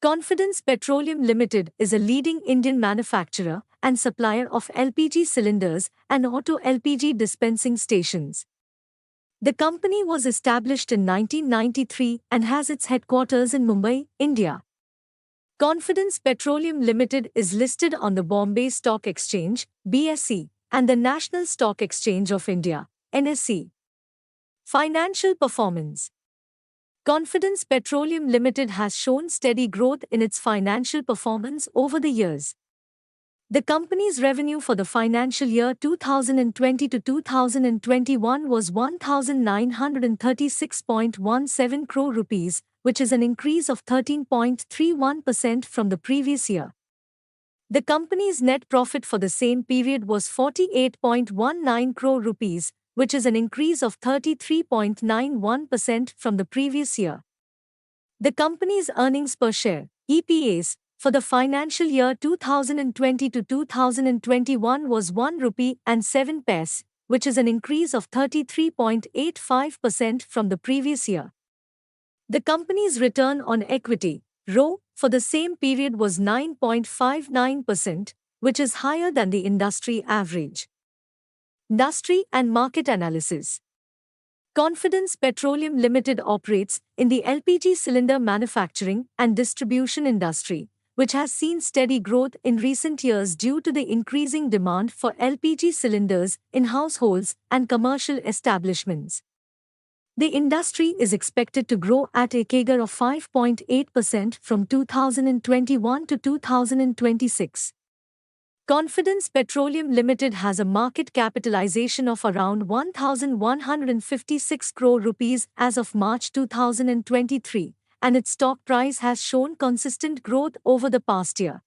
Confidence Petroleum Limited is a leading Indian manufacturer and supplier of LPG cylinders and auto LPG dispensing stations. The company was established in 1993 and has its headquarters in Mumbai, India. Confidence Petroleum Limited is listed on the Bombay Stock Exchange (BSE) and the National Stock Exchange of India (NSE). Financial performance. Confidence Petroleum Limited has shown steady growth in its financial performance over the years. The company's revenue for the financial year 2020 to 2021 was 1,936.17 crore rupees, which is an increase of 13.31% from the previous year. The company's net profit for the same period was 48.19 crore rupees, which is an increase of 33.91% from the previous year. The company's earnings per share, EPS, for the financial year 2020 to 2021 was 1 rupee and 7 paise, which is an increase of 33.85% from the previous year. The company's return on equity, ROE, for the same period was 9.59%, which is higher than the industry average. Industry and market analysis. Confidence Petroleum Limited operates in the LPG cylinder manufacturing and distribution industry, which has seen steady growth in recent years due to the increasing demand for LPG cylinders in households and commercial establishments. The industry is expected to grow at a CAGR of 5.8% from 2021 to 2026. Confidence Petroleum Limited has a market capitalization of around 1,156 crore rupees as of March 2023, and its stock price has shown consistent growth over the past year.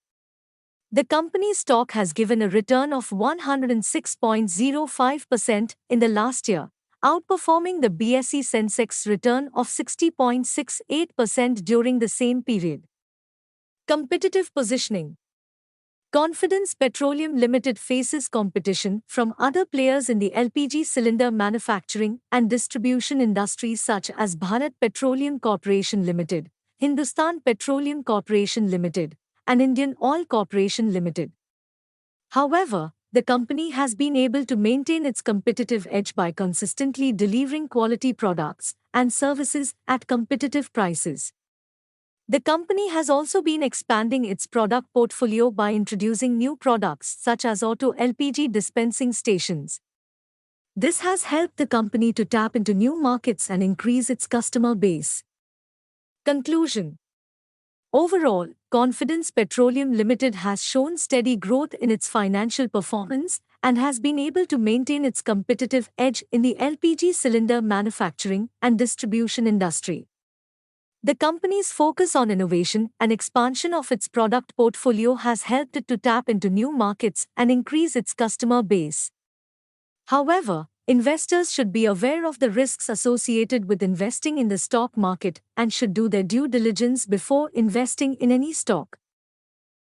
The company's stock has given a return of 106.05% in the last year, outperforming the BSE Sensex return of 60.68% during the same period. Competitive positioning. Confidence Petroleum Limited faces competition from other players in the LPG cylinder manufacturing and distribution industries such as Bharat Petroleum Corporation Limited, Hindustan Petroleum Corporation Limited, and Indian Oil Corporation Limited. However, the company has been able to maintain its competitive edge by consistently delivering quality products and services at competitive prices. The company has also been expanding its product portfolio by introducing new products such as auto LPG dispensing stations. This has helped the company to tap into new markets and increase its customer base. Conclusion. Overall, Confidence Petroleum Limited has shown steady growth in its financial performance and has been able to maintain its competitive edge in the LPG cylinder manufacturing and distribution industry. The company's focus on innovation and expansion of its product portfolio has helped it to tap into new markets and increase its customer base. However, investors should be aware of the risks associated with investing in the stock market and should do their due diligence before investing in any stock.